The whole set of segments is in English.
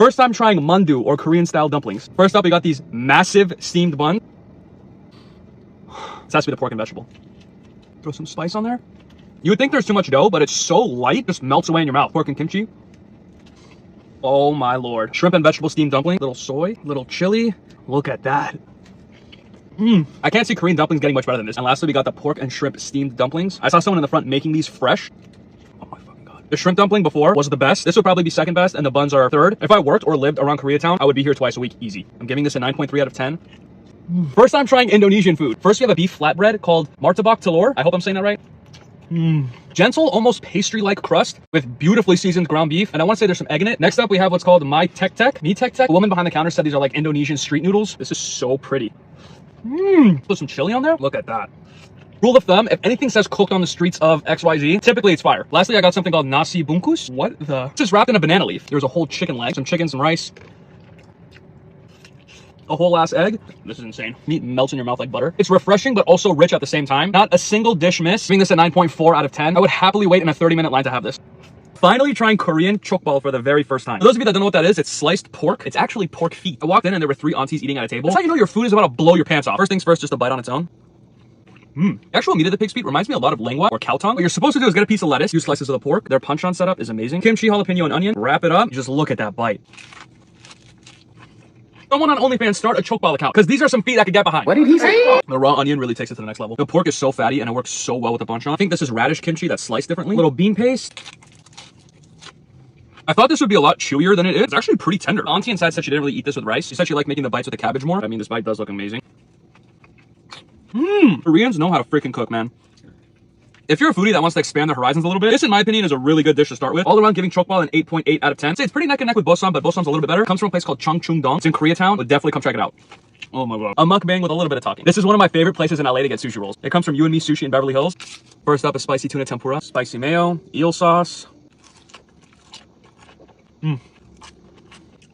First time trying mandu or Korean style dumplings. First up, we got these massive steamed buns. This has to be the pork and vegetable. Throw some spice on there. You would think there's too much dough, but it's so light, just melts away in your mouth. Pork and kimchi. Oh my lord. Shrimp and vegetable steamed dumpling. Little soy, little chili. Look at that. I can't see Korean dumplings getting much better than this. And lastly, we got the pork and shrimp steamed dumplings. I saw someone in the front making these fresh. Oh my fucking god. The shrimp dumpling before was the best. This would probably be second best, and the buns are third. If I worked or lived around Koreatown, I would be here twice a week, easy. I'm giving this a 9.3 out of 10. First time trying Indonesian food. First, we have a beef flatbread called martabak telur. I hope I'm saying that right. Gentle, almost pastry-like crust with beautifully seasoned ground beef, and I want to say there's some egg in it. Next up, we have what's called my tek tek. Me tek tek. The woman behind the counter said these are like Indonesian street noodles. This is so pretty. Put some chili on there. Look at that. Rule of thumb, if anything says cooked on the streets of XYZ, typically it's fire. Lastly, I got something called nasi bungkus. What the? This is wrapped in a banana leaf. There's a whole chicken leg, some chicken, some rice, a whole ass egg. This is insane. Meat melts in your mouth like butter. It's refreshing, but also rich at the same time. Not a single dish miss. Giving this a 9.4 out of 10. I would happily wait in a 30-minute line to have this. Finally trying Korean chokbal for the very first time. For those of you that don't know what that is, it's sliced pork. It's actually pork feet. I walked in and there were 3 aunties eating at a table. That's how you know your food is about to blow your pants off. First things first, just a bite on its own. The actual meat of the pig's feet reminds me a lot of lengua or cow tongue. What you're supposed to do is get a piece of lettuce, 2 slices of the pork. Their punch-on setup is amazing. Kimchi, jalapeno, and onion. Wrap it up. Just look at that bite. Someone on OnlyFans start a chokbal account, because these are some feet I could get behind. What did he say? The raw onion really takes it to the next level. The pork is so fatty and it works so well with the punch-on. I think this is radish kimchi that's sliced differently. Little bean paste. I thought this would be a lot chewier than it is. It's actually pretty tender. The auntie inside said she didn't really eat this with rice. She said she liked making the bites with the cabbage more. I mean, this bite does look amazing. Koreans know how to freaking cook, man. If you're a foodie that wants to expand their horizons a little bit, this, in my opinion, is a really good dish to start with. All around, giving chokbal an 8.8 out of 10. So it's pretty neck and neck with bosom, but bosom's a little bit better. Comes from a place called Chungcheong-dong. It's in Koreatown. But definitely come check it out. Oh my god. A mukbang with a little bit of talking. This is one of my favorite places in LA to get sushi rolls. It comes from You and Me Sushi in Beverly Hills. First up is spicy tuna tempura, spicy mayo, eel sauce.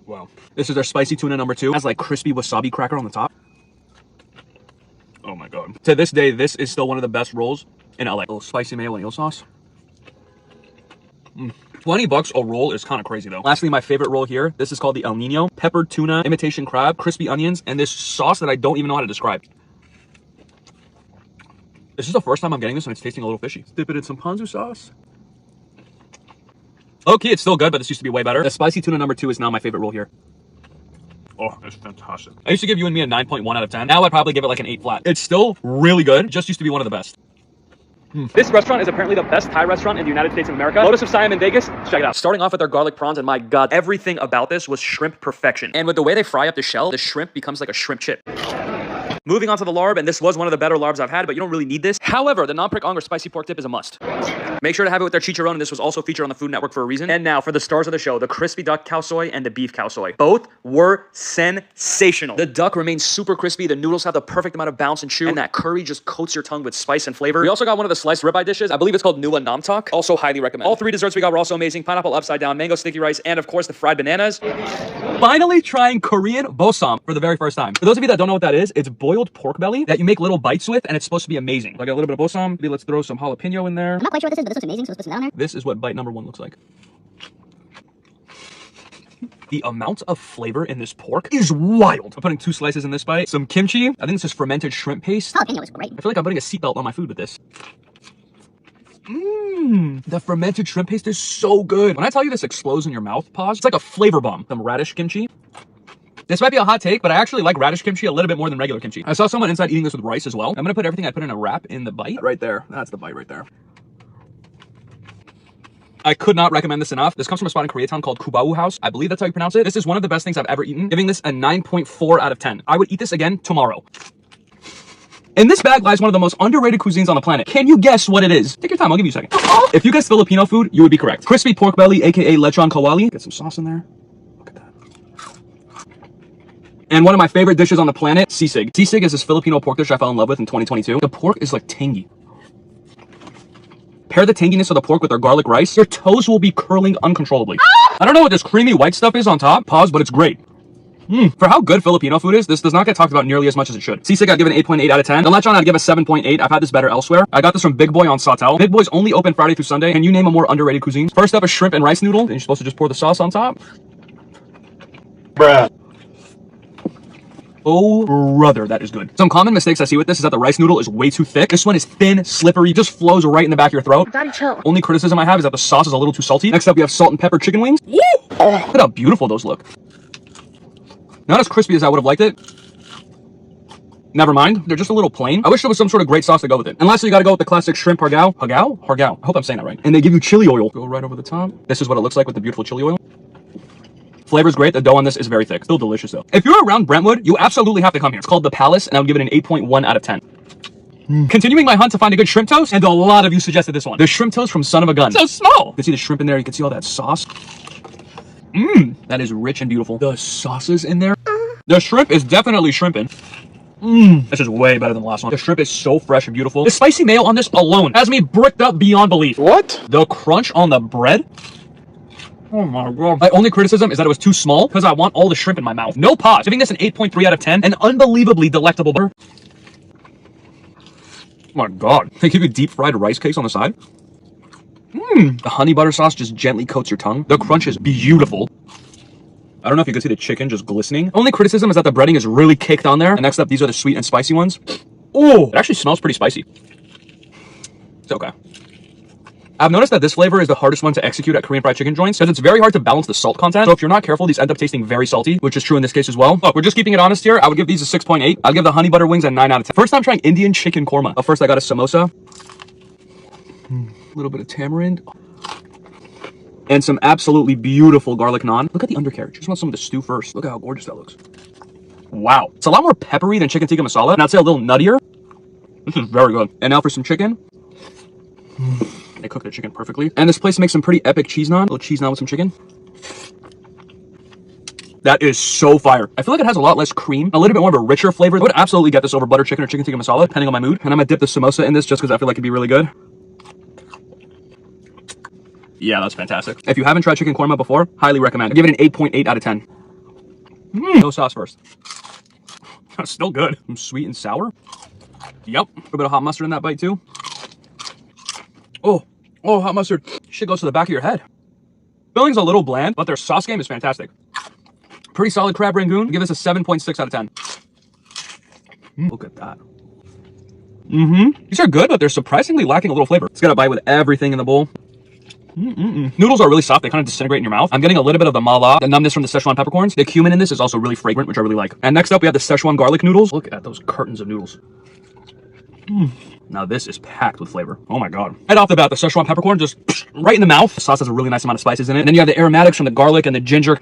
Wow. This is their spicy tuna number 2. It has like crispy wasabi cracker on the top. Oh my god. To this day, this is still one of the best rolls in LA. Oh, spicy mayo and eel sauce. $20 a roll is kind of crazy though. Lastly, my favorite roll here. This is called the El Nino. Peppered tuna, imitation crab, crispy onions, and this sauce that I don't even know how to describe. This is the first time I'm getting this and it's tasting a little fishy. Dip it in some ponzu sauce. Okay, it's still good, but this used to be way better. The spicy tuna number 2 is now my favorite roll here. Oh, it's fantastic. I used to give You and Me a 9.1 out of 10. Now I'd probably give it like an 8 flat. It's still really good. It just used to be one of the best. This restaurant is apparently the best Thai restaurant in the United States of America. Lotus of Siam in Vegas. Check it out. Starting off with their garlic prawns, and my god, everything about this was shrimp perfection. And with the way they fry up the shell, the shrimp becomes like a shrimp chip. Moving on to the larb, and this was one of the better larbs I've had, but you don't really need this. However, the non-prick ong or spicy pork dip is a must. Make sure to have it with their chicharron, and this was also featured on the Food Network for a reason. And now for the stars of the show, the crispy duck cow soy and the beef cow soy. Both were sensational. The duck remains super crispy, the noodles have the perfect amount of bounce and chew, and that curry just coats your tongue with spice and flavor. We also got one of the sliced ribeye dishes. I believe it's called Nua Nam Tak. Also highly recommend. All 3 desserts we got were also amazing. Pineapple upside down, mango sticky rice, and of course the fried bananas. Finally trying Korean bosom for the very first time. For those of you that don't know what that is, it's boiled pork belly that you make little bites with, and it's supposed to be amazing. So I got a little bit of bosom. Maybe let's throw some jalapeno in there. I'm not quite sure what this is, but this looks amazing, so let's put some down there. This is what bite number 1 looks like. The amount of flavor in this pork is wild. I'm putting 2 slices in this bite. Some kimchi. I think this is fermented shrimp paste. Jalapeno is great. I feel like I'm putting a seatbelt on my food with this. The fermented shrimp paste is so good. When I tell you this explodes in your mouth, pause. It's like a flavor bomb. Some radish kimchi. This might be a hot take, but I actually like radish kimchi a little bit more than regular kimchi. I saw someone inside eating this with rice as well. I'm gonna put everything I put in a wrap in the bite. Right there. That's the bite right there. I could not recommend this enough. This comes from a spot in Koreatown called Kubau House. I believe that's how you pronounce it. This is one of the best things I've ever eaten. Giving this a 9.4 out of 10. I would eat this again tomorrow. In this bag lies one of the most underrated cuisines on the planet. Can you guess what it is? Take your time, I'll give you a second. If you guessed Filipino food, you would be correct. Crispy pork belly, aka lechon kawali. Get some sauce in there. Look at that. And one of my favorite dishes on the planet, sisig. Sisig is this Filipino pork dish I fell in love with in 2022. The pork is like tangy. Pair the tanginess of the pork with their garlic rice. Your toes will be curling uncontrollably. I don't know what this creamy white stuff is on top. Pause, but it's great. For how good Filipino food is, this does not get talked about nearly as much as it should. Sisig I'd give an 8.8 out of 10. The lechon I'd give a 7.8. I've had this better elsewhere. I got this from Big Boy on Sawtell. Big Boy's only open Friday through Sunday. Can you name a more underrated cuisine? First up, a shrimp and rice noodle. Then you're supposed to just pour the sauce on top. Bruh. Oh, brother, that is good. Some common mistakes I see with this is that the rice noodle is way too thick. This one is thin, slippery, just flows right in the back of your throat. Daddy, chill. Only criticism I have is that the sauce is a little too salty. Next up, we have salt and pepper chicken wings. Woo! Oh, look at how beautiful those look. Not as crispy as I would have liked it. Never mind. They're just a little plain. I wish there was some sort of great sauce to go with it. And lastly, you gotta go with the classic shrimp hargao. Hargao? I hope I'm saying that right. And they give you chili oil. Go right over the top. This is what it looks like with the beautiful chili oil. Flavor's great. The dough on this is very thick. Still delicious though. If you're around Brentwood, you absolutely have to come here. It's called The Palace, and I would give it an 8.1 out of 10. Continuing my hunt to find a good shrimp toast, and a lot of you suggested this one. The shrimp toast from Son of a Gun. So small. You can see the shrimp in there. You can see all that sauce. That is rich and beautiful. The sauces in there. The shrimp is definitely shrimping. This is way better than the last one. The shrimp is so fresh and beautiful. The spicy mayo on this alone has me bricked up beyond belief. What? The crunch on the bread. Oh my god. My only criticism is that it was too small because I want all the shrimp in my mouth. No pause. Giving this an 8.3 out of 10. An unbelievably delectable burger. Oh my god. They give you deep fried rice cakes on the side. The honey butter sauce just gently coats your tongue. The crunch is beautiful. I don't know if you can see the chicken just glistening. Only criticism is that the breading is really caked on there. And next up, these are the sweet and spicy ones. Oh, it actually smells pretty spicy. It's okay. I've noticed that this flavor is the hardest one to execute at Korean fried chicken joints because it's very hard to balance the salt content. So if you're not careful, these end up tasting very salty, which is true in this case as well. Look, we're just keeping it honest here. I would give these a 6.8. I'll give the honey butter wings a 9 out of 10. First time trying Indian chicken korma. But first I got a samosa. A little bit of tamarind. And some absolutely beautiful garlic naan. Look at the undercarriage. I just want some of the stew first. Look at how gorgeous that looks. Wow. It's a lot more peppery than chicken tikka masala. And I'd say a little nuttier. This is very good. And now for some chicken. They cook their chicken perfectly. And this place makes some pretty epic cheese naan. A little cheese naan with some chicken. That is so fire. I feel like it has a lot less cream, a little bit more of a richer flavor. I would absolutely get this over butter chicken or chicken tikka masala, depending on my mood. And I'm gonna dip the samosa in this just because I feel like it'd be really good. Yeah, that's fantastic. If you haven't tried chicken korma before, highly recommend. I give it an 8.8 out of 10. No sauce first. That's still good. Sweet and sour. Yep. A little bit of hot mustard in that bite too. Oh, hot mustard. Shit goes to the back of your head. Filling's a little bland, but their sauce game is fantastic. Pretty solid crab rangoon. Give this a 7.6 out of 10. Look at that. These are good, but they're surprisingly lacking a little flavor. It's got a bite with everything in the bowl. Noodles are really soft. They kind of disintegrate in your mouth. I'm getting a little bit of the mala, the numbness from the Szechuan peppercorns. The cumin in this is also really fragrant, which I really like. And next up, we have the Szechuan garlic noodles. Look at those curtains of noodles. Now this is packed with flavor. Oh my god. Right off the bat, the Szechuan peppercorn just right in the mouth. The sauce has a really nice amount of spices in it. And then you have the aromatics from the garlic and the ginger.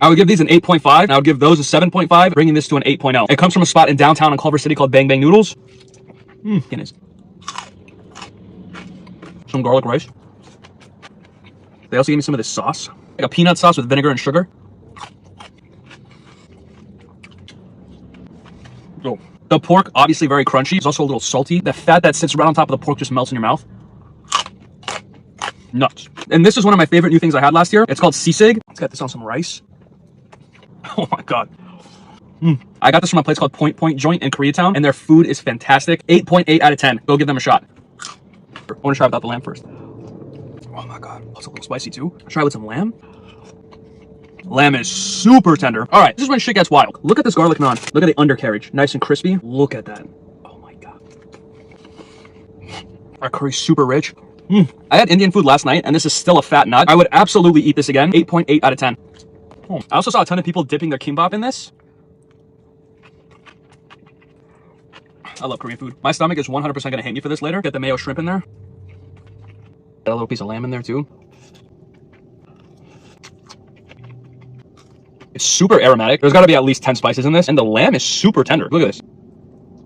I would give these an 8.5. And I would give those a 7.5, bringing this to an 8.0. It comes from a spot in downtown in Culver City called Bang Bang Noodles. Goodness. Some garlic rice. They also gave me some of this sauce. Like a peanut sauce with vinegar and sugar. Oh. The pork, obviously very crunchy. It's also a little salty. The fat that sits right on top of the pork just melts in your mouth. Nuts. And this is one of my favorite new things I had last year. It's called sisig. Let's get this on some rice. Oh my god. I got this from a place called Point Point Joint in Koreatown, and their food is fantastic. 8.8 out of 10. Go give them a shot. I want to try without the lamb first. Oh my god. It's a little spicy too. I'll try with some lamb. Lamb is super tender. All right, this is when shit gets wild. Look at this garlic naan. Look at the undercarriage. Nice and crispy. Look at that. Oh my god. Our curry's super rich. I had Indian food last night, and this is still a fat nut. I would absolutely eat this again. 8.8 out of 10. I also saw a ton of people dipping their kimbap in this. I love Korean food. My stomach is 100% going to hate me for this later. Get the mayo shrimp in there. Got a little piece of lamb in there too. It's super aromatic. There's got to be at least 10 spices in this. And the lamb is super tender. Look at this.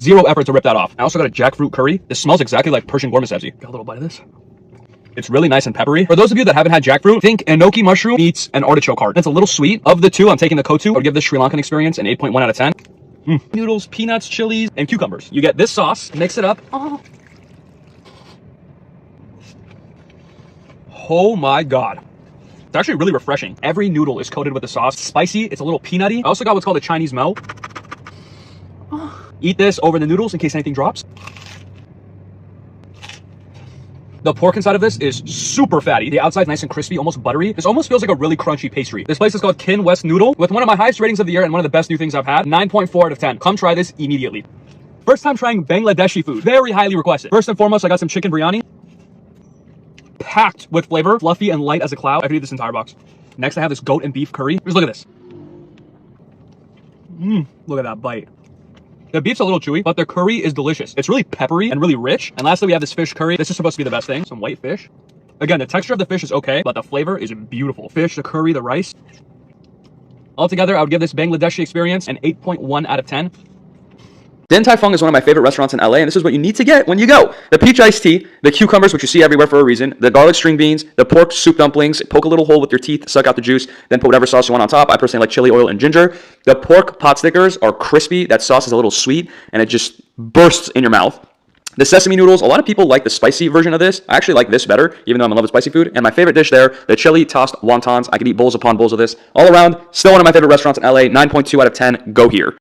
Zero effort to rip that off. I also got a jackfruit curry. This smells exactly like Persian gourmet sabzi. Got a little bite of this. It's really nice and peppery. For those of you that haven't had jackfruit, think enoki mushroom meets an artichoke heart. It's a little sweet. Of the two, I'm taking the kotu. I would give this Sri Lankan experience an 8.1 out of 10. Noodles, peanuts, chilies, and cucumbers. You get this sauce, mix it up. Oh my god. It's actually really refreshing. Every noodle is coated with the sauce. Spicy, it's a little peanutty. I also got what's called a Chinese mo. Eat this over the noodles in case anything drops. The pork inside of this is super fatty. The outside's nice and crispy, almost buttery. This almost feels like a really crunchy pastry. This place is called Kin West Noodle, with one of my highest ratings of the year and one of the best new things I've had. 9.4 out of 10. Come try this immediately. First time trying Bangladeshi food. Very highly requested. First and foremost, I got some chicken biryani. Packed with flavor, fluffy and light as a cloud. I could eat this entire box. Next, I have this goat and beef curry. Just look at this. Look at that bite. The beef's a little chewy, but the curry is delicious. It's really peppery and really rich. And lastly, we have this fish curry. This is supposed to be the best thing. Some white fish. Again, the texture of the fish is okay, but the flavor is beautiful. Fish, the curry, the rice. Altogether, I would give this Bangladeshi experience an 8.1 out of 10. Din Tai Fung is one of my favorite restaurants in LA, and this is what you need to get when you go. The peach iced tea, the cucumbers, which you see everywhere for a reason, the garlic string beans, the pork soup dumplings, poke a little hole with your teeth, suck out the juice, then put whatever sauce you want on top. I personally like chili oil and ginger. The pork pot stickers are crispy. That sauce is a little sweet, and it just bursts in your mouth. The sesame noodles, a lot of people like the spicy version of this. I actually like this better, even though I'm in love with spicy food. And my favorite dish there, the chili tossed wontons. I could eat bowls upon bowls of this. All around, still one of my favorite restaurants in LA, 9.2 out of 10. Go here.